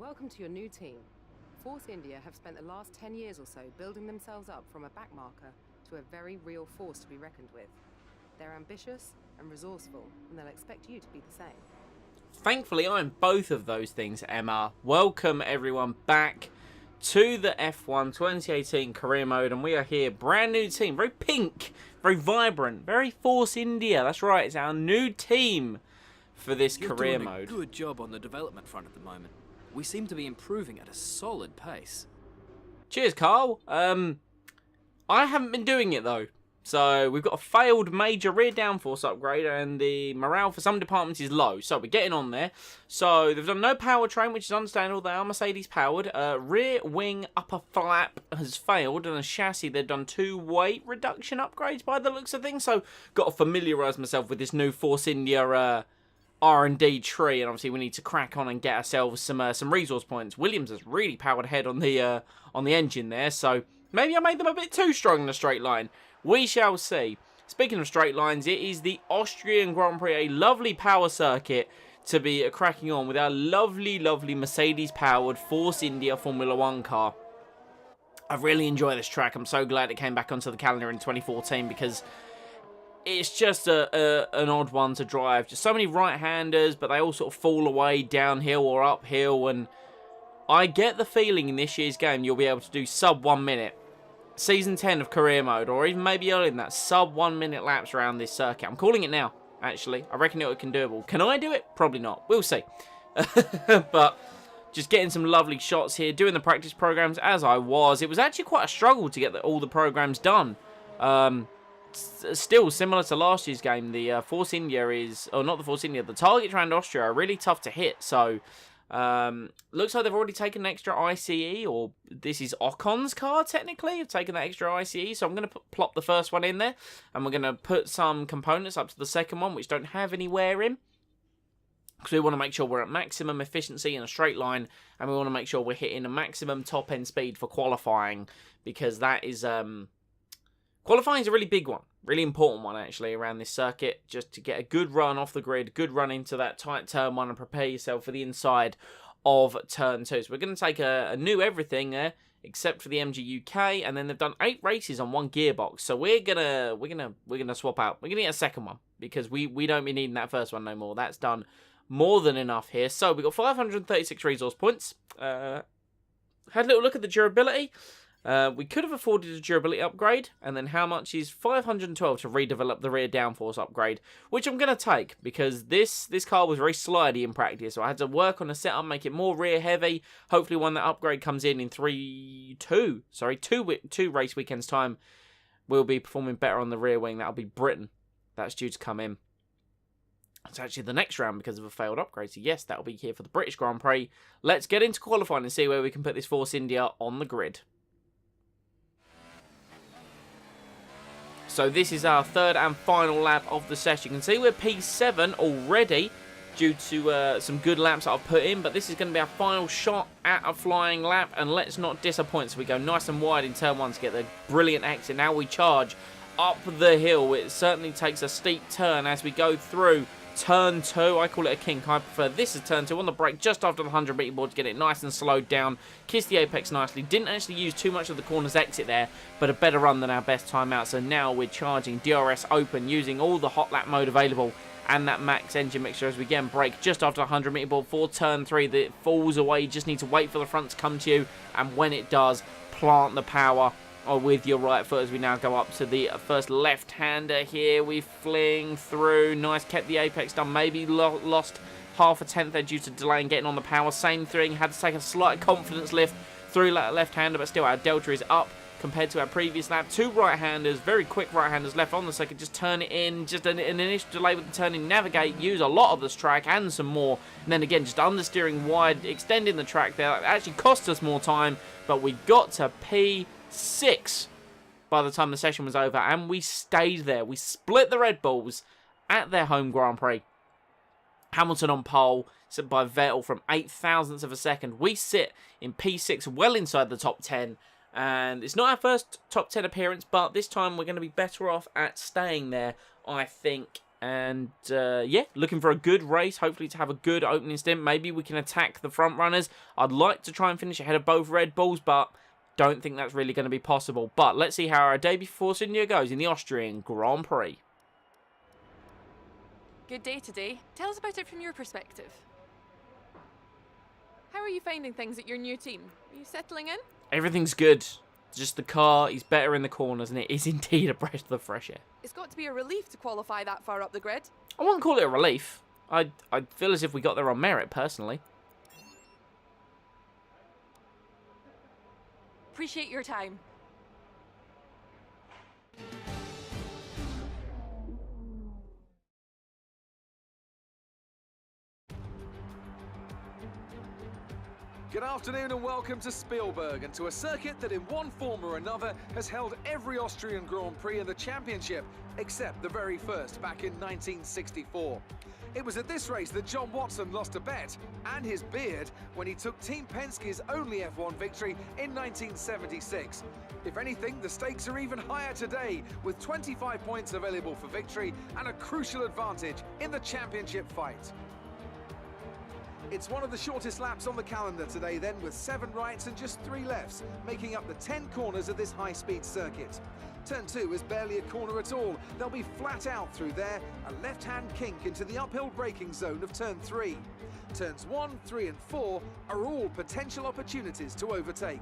Welcome to your new team. Force India have spent the last 10 years or so building themselves up from a backmarker to a very real force to be reckoned with. They're ambitious and resourceful, and they'll expect you to be the same. Thankfully, I'm both of those things, Emma. Welcome everyone back to the F1 2018 career mode, and we are here, brand new team, very pink, very vibrant, very Force India. That's right, it's our new team for this career doing mode. A good job on the development front at the moment. We seem to be improving at a solid pace. Cheers, Carl. I haven't been doing it though. So we've got a failed major rear downforce upgrade, and the morale for some departments is low. So we're getting on there. So they've done no powertrain, which is understandable. They are Mercedes powered. Rear wing upper flap has failed, and the chassis they've done 2 weight reduction upgrades by the looks of things. So got to familiarise myself with this new Force India R&D tree, and obviously we need to crack on and get ourselves some resource points. Williams has really powered ahead on the engine there, so maybe I made them a bit too strong in a straight line. We shall see. Speaking of straight lines, it is the Austrian Grand Prix, a lovely power circuit to be cracking on with our lovely, lovely Mercedes-powered Force India Formula 1 car. I really enjoy this track. I'm so glad it came back onto the calendar in 2014 because it's just an odd one to drive. Just so many right-handers, but they all sort of fall away downhill or uphill, and I get the feeling in this year's game you'll be able to do sub 1 minute. Season 10 of career mode, or even maybe earlier than that, sub 1 minute laps around this circuit. I'm calling it now, actually. I reckon it can doable. Can I do it? Probably not. We'll see. But just getting some lovely shots here, doing the practice programs as I was. It was actually quite a struggle to get all the programs done. Still, similar to last year's game, the Force India is, or not the Force India, the targets around Austria are really tough to hit. So, looks like they've already taken an extra ICE, or this is Ocon's car, technically. They've taken that extra ICE, so I'm going to plop the first one in there, and we're going to put some components up to the second one, which don't have any wear in, because we want to make sure we're at maximum efficiency in a straight line, and we want to make sure we're hitting a maximum top-end speed for qualifying, because that is, qualifying is a really big one, really important one actually around this circuit, just to get a good run off the grid, good run into that tight turn 1 and prepare yourself for the inside of turn 2. So we're going to take a new everything there, except for the MG UK, and then they've done 8 races on 1 gearbox. So we're gonna swap out. We're gonna get a second one because we don't be needing that first one no more. That's done more than enough here. So we got 536 resource points. Had a little look at the durability. We could have afforded a durability upgrade, and then how much is 512 to redevelop the rear downforce upgrade, which I'm going to take, because this car was very slidey in practice, so I had to work on the setup, make it more rear heavy. Hopefully when that upgrade comes in two race weekends time, we'll be performing better on the rear wing. That'll be Britain. That's due to come in. It's actually the next round because of a failed upgrade, so yes, that'll be here for the British Grand Prix. Let's get into qualifying and see where we can put this Force India on the grid. So this is our third and final lap of the session. You can see we're P7 already due to some good laps that I've put in. But this is going to be our final shot at a flying lap. And let's not disappoint. So we go nice and wide in turn 1 to get the brilliant exit. Now we charge up the hill. It certainly takes a steep turn as we go through turn 2. I call it a kink. I prefer this as turn 2 on the brake just after the 100 meter board to get it nice and slowed down. Kiss the apex nicely. Didn't actually use too much of the corner's exit there, but a better run than our best time out. So now we're charging DRS open using all the hot lap mode available and that max engine mixture as we again brake just after the 100 meter board for turn 3 that falls away. You just need to wait for the front to come to you, and when it does, plant the power with your right foot as we now go up to the first left-hander here. We fling through. Nice, kept the apex done. Maybe lost half a tenth there due to delay in getting on the power. Same thing, had to take a slight confidence lift through that left-hander, but still our delta is up compared to our previous lap. 2 right-handers, very quick right-handers left on the second. Just turn it in, just an initial delay with the turning, navigate, use a lot of this track and some more. And then again, just understeering wide, extending the track there. It actually cost us more time, but we got to P6 by the time the session was over, and we stayed there. We split the Red Bulls at their home Grand Prix. Hamilton on pole, set by Vettel from 8 thousandths of a second. We sit in P6, well inside the top 10, and it's not our first top 10 appearance, but this time we're going to be better off at staying there, I think, And, yeah, looking for a good race, hopefully to have a good opening stint. Maybe we can attack the front runners. I'd like to try and finish ahead of both Red Bulls, but don't think that's really going to be possible. But let's see how our debut for Force India goes in the Austrian Grand Prix. Good day today. Tell us about it from your perspective. How are you finding things at your new team? Are you settling in? Everything's good. Just the car is better in the corners, and it is indeed a breath of fresh air. It's got to be a relief to qualify that far up the grid. I wouldn't call it a relief. I feel as if we got there on merit, personally. Appreciate your time. Good afternoon and welcome to Spielberg, and to a circuit that in one form or another has held every Austrian Grand Prix in the championship, except the very first back in 1964. It was at this race that John Watson lost a bet and his beard when he took Team Penske's only F1 victory in 1976. If anything, the stakes are even higher today, with 25 points available for victory and a crucial advantage in the championship fight. It's one of the shortest laps on the calendar today then, with 7 rights and just 3 lefts, making up the 10 corners of this high-speed circuit. Turn 2 is barely a corner at all. They'll be flat out through there, a left-hand kink into the uphill braking zone of turn 3. Turns 1, 3 and 4 are all potential opportunities to overtake.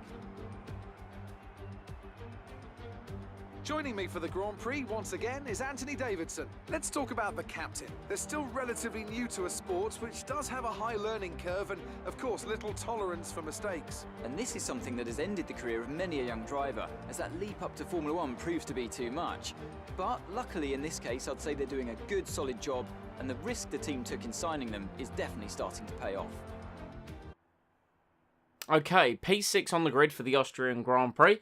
Joining me for the Grand Prix once again is Anthony Davidson. Let's talk about the captain. They're still relatively new to a sport which does have a high learning curve and, of course, little tolerance for mistakes. And this is something that has ended the career of many a young driver, as that leap up to Formula 1 proves to be too much. But luckily in this case, I'd say they're doing a good, solid job, and the risk the team took in signing them is definitely starting to pay off. Okay, P6 on the grid for the Austrian Grand Prix.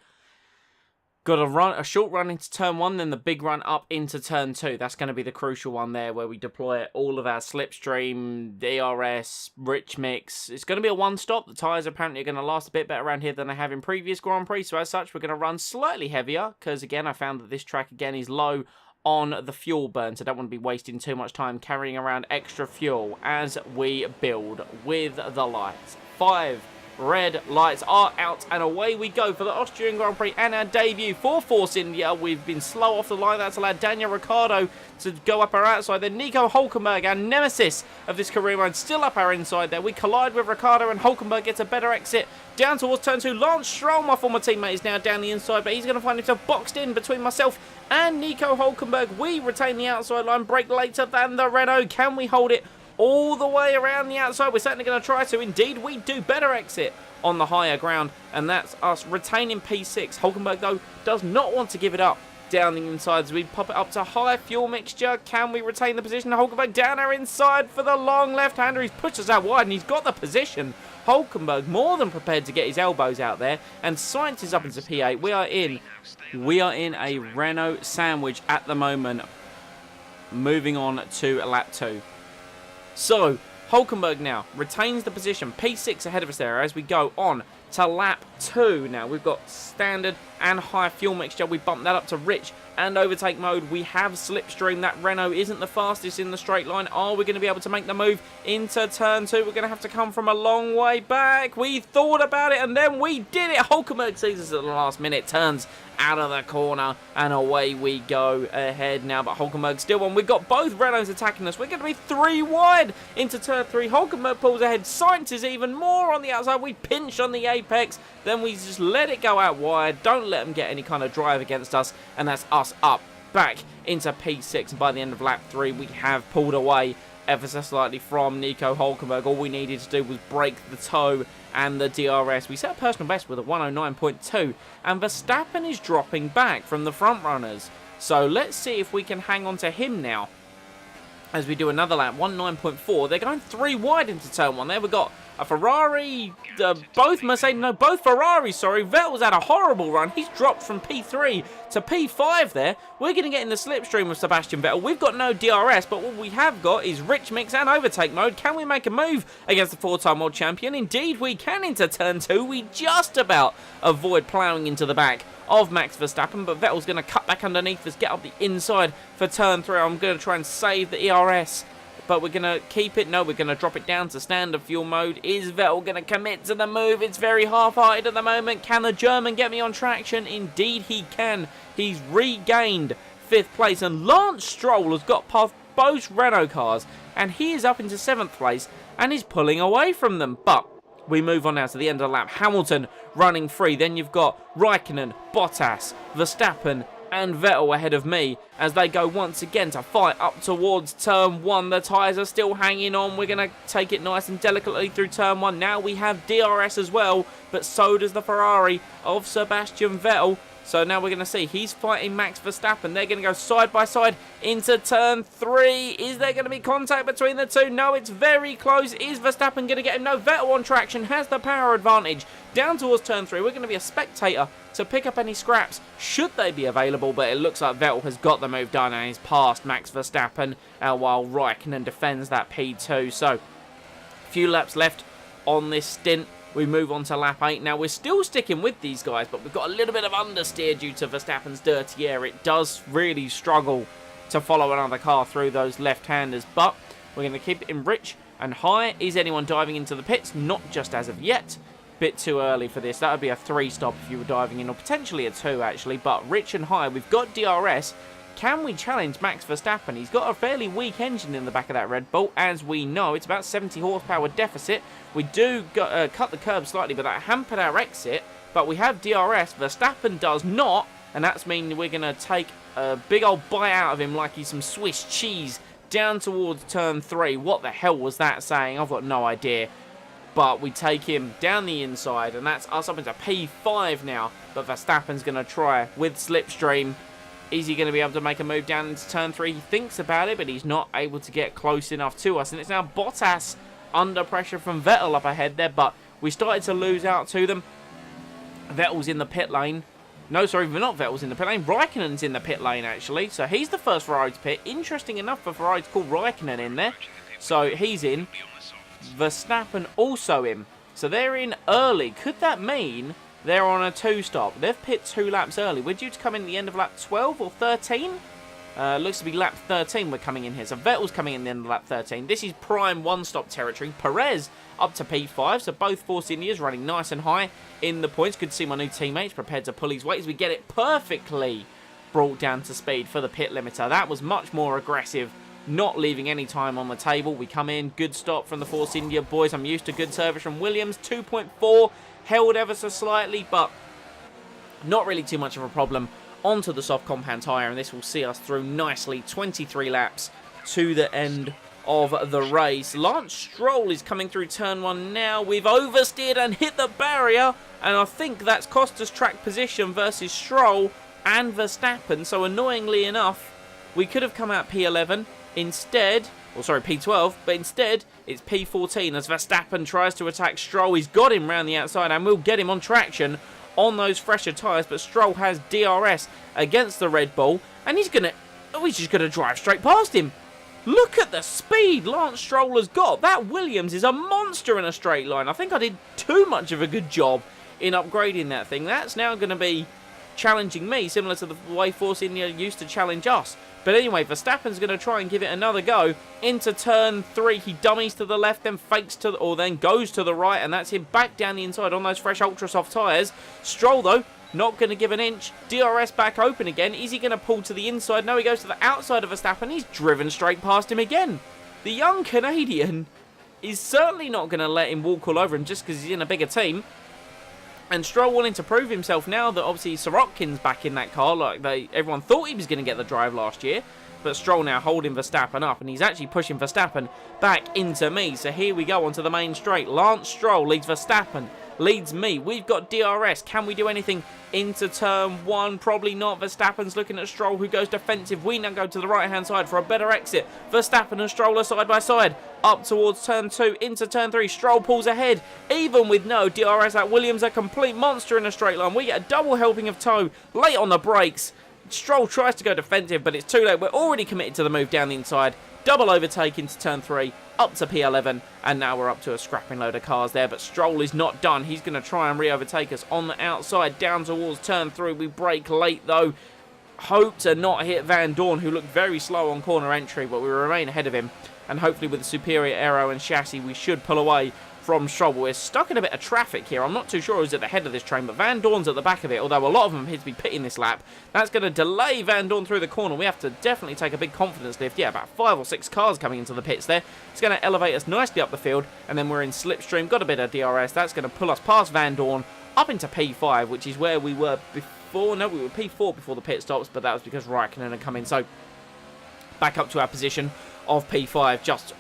Got a short run into turn 1, then the big run up into turn 2. That's going to be the crucial one there, where we deploy all of our slipstream, DRS, rich mix. It's going to be a one-stop. The tyres apparently are going to last a bit better around here than they have in previous Grand Prix. So as such, we're going to run slightly heavier, because again, I found that this track again is low on the fuel burn, so I don't want to be wasting too much time carrying around extra fuel as we build with the lights. 5 red lights are out, and away we go for the Austrian Grand Prix and our debut for Force India. We've been slow off the line. That's allowed Daniel Ricciardo to go up our outside. Then Nico Hülkenberg, our nemesis of this career mode, still up our inside there. We collide with Ricciardo, and Hülkenberg gets a better exit down towards turn 2. Lance Stroll, my former teammate, is now down the inside, but he's going to find himself boxed in between myself and Nico Hülkenberg. We retain the outside line, break later than the Renault. Can we hold it all the way around the outside? We're certainly going to try to. Indeed, we do. Better exit on the higher ground, and that's us retaining P6. Hülkenberg, though, does not want to give it up down the inside as we pop it up to high fuel mixture. Can we retain the position? Hülkenberg down our inside for the long left-hander. He's pushed us out wide, and he's got the position. Hülkenberg more than prepared to get his elbows out there, and Sainz is up into P8. We are in a Renault sandwich at the moment, moving on to lap 2. So, Hülkenberg now retains the position, P6 ahead of us there as we go on to lap 2. Now, we've got standard and high fuel mixture. We bump that up to rich and overtake mode. We have slipstream. That Renault isn't the fastest in the straight line. Are we going to be able to make the move into turn 2? We're going to have to come from a long way back. We thought about it, and then we did it. Hülkenberg sees us at the last minute, turns out of the corner, and away we go ahead now. But Hülkenberg still on. We've got both Renaults attacking us. We're going to be 3 wide into turn 3. Hülkenberg pulls ahead. Sainz is even more on the outside. We pinch on the apex. Then we just let it go out wide. Don't let them get any kind of drive against us. And that's us up back into P6. And by the end of lap 3, we have pulled away ever so slightly from Nico Hülkenberg. All we needed to do was break the toe and the DRS. We set a personal best with a 109.2, and Verstappen is dropping back from the front runners. So let's see if we can hang on to him now as we do another lap. 109.4. They're going 3 wide into turn 1. There we've got a Ferrari, both Ferraris, sorry. Vettel's had a horrible run. He's dropped from P3 to P5 there. We're going to get in the slipstream of Sebastian Vettel. We've got no DRS, but what we have got is rich mix and overtake mode. Can we make a move against the 4-time world champion? Indeed, we can into turn 2. We just about avoid ploughing into the back of Max Verstappen, but Vettel's going to cut back underneath us, get up the inside for turn 3. I'm going to try and save the ERS, but we're going to keep it. No, we're going to drop it down to standard fuel mode. Is Vettel going to commit to the move? It's very half-hearted at the moment. Can the German get me on traction? Indeed he can. He's regained 5th place, and Lance Stroll has got past both Renault cars, and he is up into 7th place, and he's pulling away from them. But we move on now to the end of the lap. Hamilton running free. Then you've got Raikkonen, Bottas, Verstappen, and Vettel ahead of me as they go once again to fight up towards turn 1. The tyres are still hanging on. We're going to take it nice and delicately through turn 1. Now we have DRS as well, but so does the Ferrari of Sebastian Vettel. So now we're going to see he's fighting Max Verstappen. They're going to go side by side into turn 3. Is there going to be contact between the two? No, it's very close. Is Verstappen going to get him? No, Vettel on traction has the power advantage. Down towards turn 3, we're going to be a spectator to pick up any scraps should they be available, but it looks like Vettel has got the move done and he's past Max Verstappen while Raikkonen defends that P2. So a few laps left on this stint. We move on to lap 8. Now, we're still sticking with these guys, but we've got a little bit of understeer due to Verstappen's dirty air. It does really struggle to follow another car through those left-handers, but we're going to keep it in rich and high. Is anyone diving into the pits? Not just as of yet. Bit too early for this. That would be a 3 stop if you were diving in, or potentially a 2 actually, but rich and high. We've got DRS. Can we challenge Max Verstappen? He's got a fairly weak engine in the back of that Red Bull, as we know. It's about 70 horsepower deficit. We do cut the curb slightly, but that hampered our exit. But we have DRS. Verstappen does not, and that's mean we're going to take a big old bite out of him like he's some Swiss cheese down towards turn 3. What the hell was that saying? I've got no idea. But we take him down the inside, and that's us up into P5 now. But Verstappen's going to try with Slipstream. Is he going to be able to make a move down into turn 3? He thinks about it, but he's not able to get close enough to us. And it's now Bottas under pressure from Vettel up ahead there, but we started to lose out to them. Vettel's in the pit lane. No, sorry, not Vettel's in the pit lane. Raikkonen's in the pit lane, actually. So he's the first Ferrari to pit. Interesting enough for Ferrari to call Raikkonen in there. So he's in. Verstappen also in. So they're in early. Could that mean they're on a 2-stop? They've pit 2 laps early. We're due to come in at the end of lap 12 or 13. Looks to be lap 13 we're coming in here. So Vettel's coming in the end of lap 13. This is prime 1-stop territory. Perez up to P5. So both Force Indias running nice and high in the points. Good to see my new teammates prepared to pull his weight as we get it perfectly brought down to speed for the pit limiter. That was much more aggressive, not leaving any time on the table. We come in, good stop from the Force India boys. I'm used to good service from Williams. 2.4, held ever so slightly, but not really too much of a problem. Onto the soft compound tyre, and this will see us through nicely. 23 laps to the end of the race. Lance Stroll is coming through turn 1 now. We've oversteered and hit the barrier, and I think that's cost us track position versus Stroll and Verstappen. So annoyingly enough, we could have come out P11 instead, or sorry, P12, but instead it's P14 as Verstappen tries to attack Stroll. He's got him round the outside and will get him on traction on those fresher tyres, but Stroll has DRS against the Red Bull, and he's just going to drive straight past him. Look at the speed Lance Stroll has got. That Williams is a monster in a straight line. I think I did too much of a good job in upgrading that thing. That's now going to be challenging me, similar to the way Force India used to challenge us. But anyway, Verstappen's going to try and give it another go into turn 3. He dummies to the left, then fakes to the, or then goes to the right, and that's him back down the inside on those fresh ultra soft tyres. Stroll, though, not going to give an inch. DRS back open again. Is he going to pull to the inside? No, he goes to the outside of Verstappen. He's driven straight past him again. The young Canadian is certainly not going to let him walk all over him just because he's in a bigger team. And Stroll wanting to prove himself now that obviously Sorokin's back in that car. Like everyone thought he was going to get the drive last year. But Stroll now holding Verstappen up, and he's actually pushing Verstappen back into me. So here we go onto the main straight. Lance Stroll leads Verstappen, leads me. We've got DRS. Can we do anything into turn 1? Probably not. Verstappen's looking at Stroll, who goes defensive. We now go to the right-hand side for a better exit. Verstappen and Stroll are side by side. Up towards turn 2, into turn 3. Stroll pulls ahead, even with no DRS. That Williams, a complete monster in a straight line. We get a double helping of toe late on the brakes. Stroll tries to go defensive, but it's too late. We're already committed to the move down the inside. double overtake into turn 3, up to P11, and now we're up to a scrapping load of cars there. But Stroll is not done. He's going to try and re-overtake us on the outside, down towards turn 3. We brake late, though. Hope to not hit Van Dorn, who looked very slow on corner entry, but we remain ahead of him. And hopefully with the superior aero and chassis, we should pull away from Stroll. We're stuck in a bit of traffic here. I'm not too sure who's at the head of this train, but Van Dorn's at the back of it, although a lot of them appear to be pitting this lap. That's going to delay Van Dorn through the corner. We have to definitely take a big confidence lift. Yeah, about 5 or 6 cars coming into the pits there. It's going to elevate us nicely up the field, and then we're in slipstream. Got a bit of DRS. That's going to pull us past Van Dorn up into P5, which is where we were before. No, we were P4 before the pit stops, but that was because Raikkonen had come in. So back up to our position of P5, just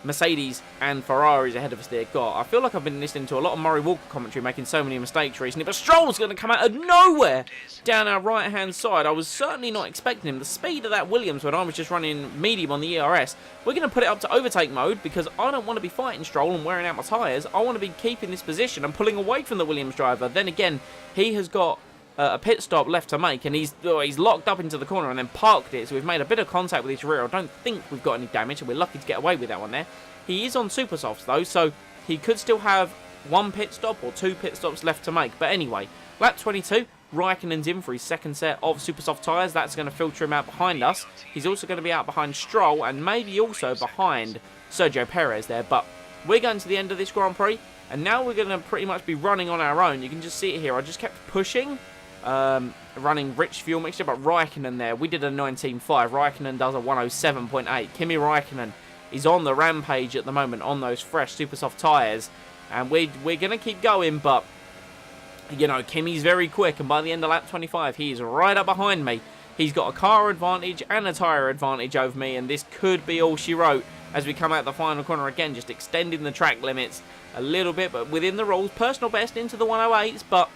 Mercedes and Ferraris ahead of us there. God, I feel like I've been listening to a lot of Murray Walker commentary, making so many mistakes recently, but Stroll's going to come out of nowhere down our right-hand side. I was certainly not expecting him. The speed of that Williams when I was just running medium on the ERS, we're going to put it up to overtake mode because I don't want to be fighting Stroll and wearing out my tyres. I want to be keeping this position and pulling away from the Williams driver. Then again, he has got a pit stop left to make, and he's locked up into the corner and then parked it, so we've made a bit of contact with his rear. I don't think we've got any damage, and we're lucky to get away with that one there. He is on super softs though, so he could still have 1 pit stop or 2 pit stops left to make. But anyway, lap 22, Raikkonen's in for his second set of super soft tyres. That's going to filter him out behind us. He's also going to be out behind Stroll and maybe also behind Sergio Perez there. But we're going to the end of this Grand Prix, and now we're going to pretty much be running on our own. You can just see it here. I just kept pushing, running rich fuel mixture, but Raikkonen there, we did a 19.5. Raikkonen does a 107.8. Kimi Raikkonen is on the rampage at the moment on those fresh super soft tyres, and we're going to keep going, but you know, Kimi's very quick, and by the end of lap 25 he is right up behind me. He's got a car advantage and a tyre advantage over me, and this could be all she wrote as we come out the final corner again, just extending the track limits a little bit, but within the rules. Personal best into the 108s, but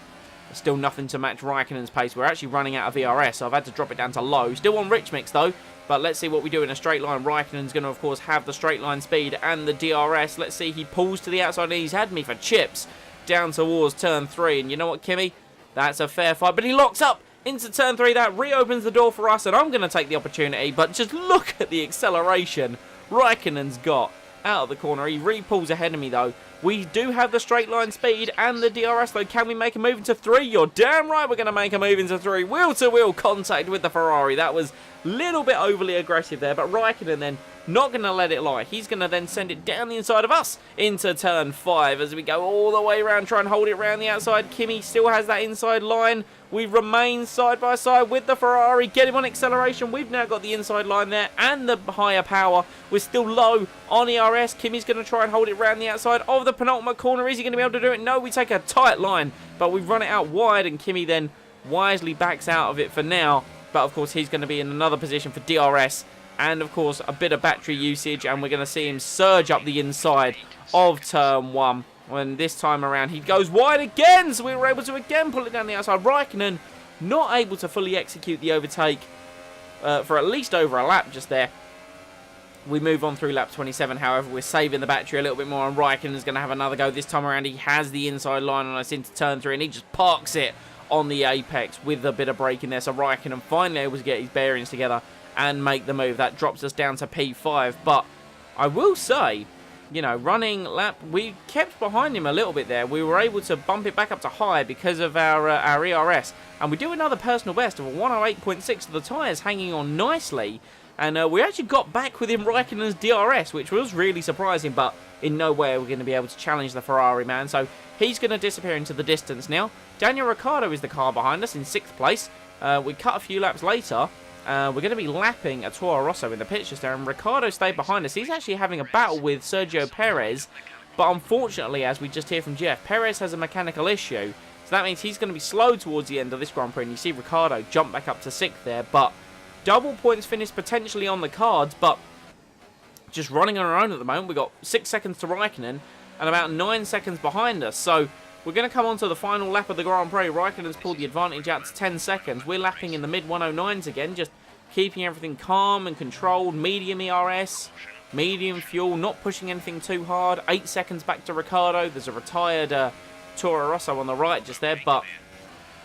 still nothing to match Raikkonen's pace. We're actually running out of ERS, so I've had to drop it down to low. Still on rich mix though, but let's see what we do in a straight line. Raikkonen's going to, of course, have the straight line speed and the DRS. Let's see, he pulls to the outside, and he's had me for chips down towards turn 3. And you know what, Kimi? That's a fair fight, but he locks up into turn 3. That reopens the door for us, and I'm going to take the opportunity, but just look at the acceleration Raikkonen's got out of the corner. He re-pulls ahead of me, though. We do have the straight line speed and the DRS, though. Can we make a move into 3? You're damn right we're going to make a move into 3. Wheel-to-wheel contact with the Ferrari. That was a little bit overly aggressive there, but Raikkonen then not going to let it lie. He's going to then send it down the inside of us into turn 5 as we go all the way around, try and hold it around the outside. Kimi still has that inside line. We remain side by side with the Ferrari. Get him on acceleration. We've now got the inside line there and the higher power. We're still low on ERS. Kimi's going to try and hold it around the outside of the penultimate corner. Is he going to be able to do it? No, we take a tight line, but we've run it out wide, and Kimi then wisely backs out of it for now. But of course, he's going to be in another position for DRS and of course a bit of battery usage, and we're going to see him surge up the inside of turn 1. When this time around he goes wide again, so we were able to again pull it down the outside. Raikkonen not able to fully execute the overtake for at least over a lap just there. We move on through lap 27, however, we're saving the battery a little bit more, and Raikkonen's going to have another go. This time around he has the inside line on us into turn 3, and he just parks it on the apex with a bit of braking there. So Raikkonen finally able to get his bearings together and make the move. That drops us down to P5, but I will say, you know, running lap, we kept behind him a little bit there. We were able to bump it back up to high because of our ERS, and we do another personal best of a 108.6 to the tyres hanging on nicely, and we actually got back within Raikkonen's DRS, which was really surprising, but in no way are we going to be able to challenge the Ferrari man, so he's going to disappear into the distance now. Daniel Ricciardo is the car behind us in 6th place. We cut a few laps later. We're going to be lapping a Toro Rosso in the pits just there, and Ricciardo stayed behind us. He's actually having a battle with Sergio Perez, but unfortunately, as we just hear from Jeff, Perez has a mechanical issue, so that means he's going to be slow towards the end of this Grand Prix, and you see Ricciardo jump back up to 6th there, but double points finish potentially on the cards, but just running on our own at the moment. We've got 6 seconds to Raikkonen and about 9 seconds behind us, so we're going to come on to the final lap of the Grand Prix. Raikkonen's pulled the advantage out to 10 seconds. We're lapping in the mid-109s again, just keeping everything calm and controlled. Medium ERS, medium fuel, not pushing anything too hard. 8 seconds back to Ricciardo. There's a retired Toro Rosso on the right just there, but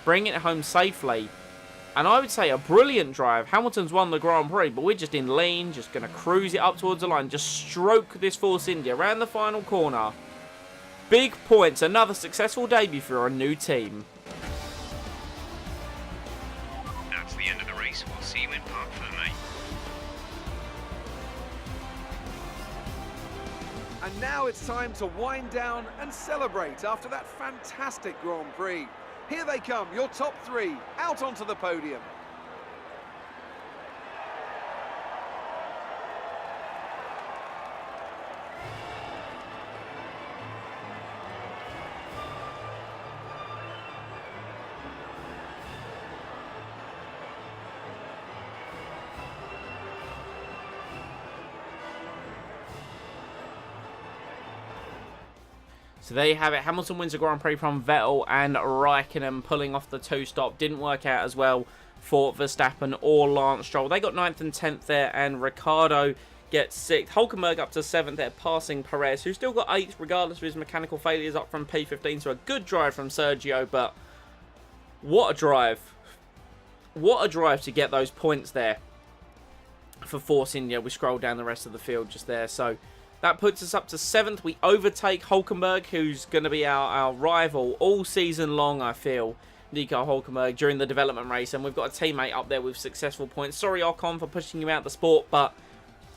bringing it home safely. And I would say a brilliant drive. Hamilton's won the Grand Prix, but we're just in lane, just going to cruise it up towards the line, just stroke this Force India around the final corner. Big points, another successful debut for a new team. That's the end of the race. We'll see you in park for the night. And now it's time to wind down and celebrate after that fantastic Grand Prix. Here they come, your top three, out onto the podium. So there you have it. Hamilton wins the Grand Prix from Vettel, and Raikkonen pulling off the two-stop. Didn't work out as well for Verstappen or Lance Stroll. They got 9th and 10th there, and Ricciardo gets 6th. Hulkenberg up to 7th there, passing Perez, who still got 8th, regardless of his mechanical failures, up from P15. So a good drive from Sergio, but what a drive. What a drive to get those points there for Force India. We scroll down the rest of the field just there. So that puts us up to 7th. We overtake Hulkenberg, who's going to be our rival all season long, I feel. Nico Hulkenberg during the development race. And we've got a teammate up there with successful points. Sorry, Ocon, for pushing you out the sport, but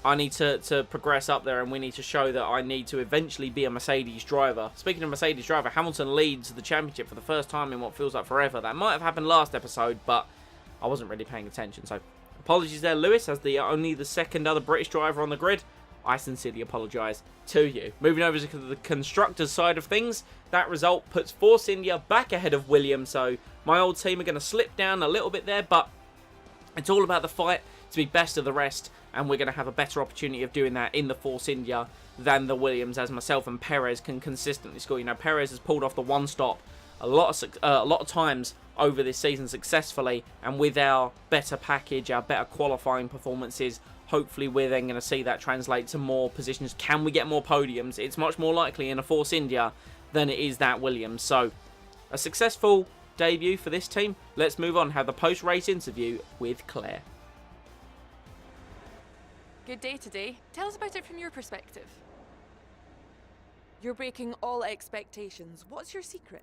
I need to progress up there, and we need to show that I need to eventually be a Mercedes driver. Speaking of Mercedes driver, Hamilton leads the championship for the first time in what feels like forever. That might have happened last episode, but I wasn't really paying attention. So apologies there, Lewis, as only the second other British driver on the grid. I sincerely apologise to you. Moving over to the constructors side of things, that result puts Force India back ahead of Williams. So my old team are going to slip down a little bit there, but it's all about the fight to be best of the rest, and we're going to have a better opportunity of doing that in the Force India than the Williams, as myself and Perez can consistently score. You know, Perez has pulled off the one stop a lot of times over this season successfully, and with our better package, our better qualifying performances, hopefully we're then going to see that translate to more positions. Can we get more podiums? It's much more likely in a Force India than it is that Williams. So a successful debut for this team. Let's move on and have the post-race interview with Claire. Good day today. Tell us about it from your perspective. You're breaking all expectations. What's your secret?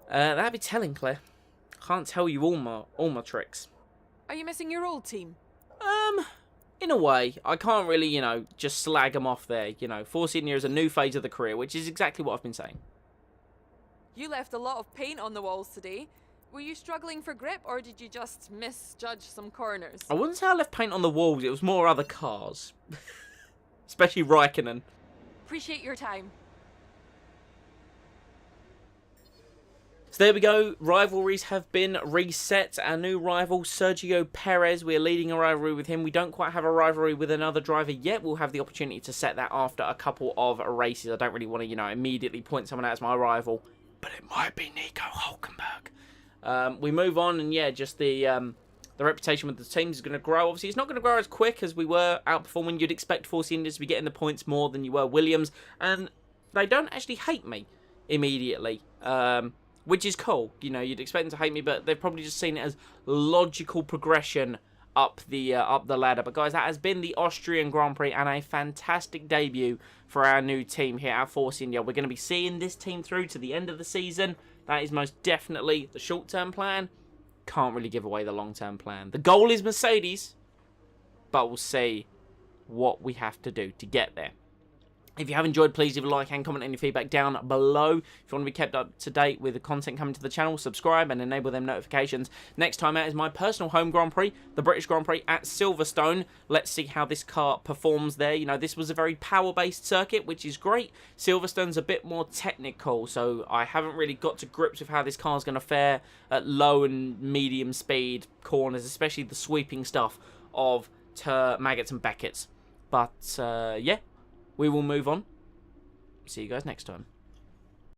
That'd be telling, Claire. Can't tell you all my tricks. Are you missing your old team? In a way, I can't really, just slag them off there. Force India is a new phase of the career, which is exactly what I've been saying. You left a lot of paint on the walls today. Were you struggling for grip, or did you just misjudge some corners? I wouldn't say I left paint on the walls, it was more other cars. Especially Raikkonen. Appreciate your time. So there we go, rivalries have been reset. Our new rival, Sergio Perez, we're leading a rivalry with him. We don't quite have a rivalry with another driver yet. We'll have the opportunity to set that after a couple of races. I don't really want to, immediately point someone out as my rival, but it might be Nico Hulkenberg. We move on, and yeah, just the reputation with the teams is going to grow. Obviously, it's not going to grow as quick as we were outperforming. You'd expect Force India to be getting the points more than you were Williams, and they don't actually hate me immediately. Which is cool. You'd expect them to hate me, but they've probably just seen it as logical progression up the ladder. But guys, that has been the Austrian Grand Prix, and a fantastic debut for our new team here at Force India. We're going to be seeing this team through to the end of the season. That is most definitely the short-term plan. Can't really give away the long-term plan. The goal is Mercedes, but we'll see what we have to do to get there. If you have enjoyed, please leave a like and comment any feedback down below. If you want to be kept up to date with the content coming to the channel, subscribe and enable them notifications. Next time out is my personal home Grand Prix, the British Grand Prix at Silverstone. Let's see how this car performs there. This was a very power-based circuit, which is great. Silverstone's a bit more technical, so I haven't really got to grips with how this car's going to fare at low and medium speed corners, especially the sweeping stuff of Maggots and Beckett's. But, yeah. We will move on. See you guys next time.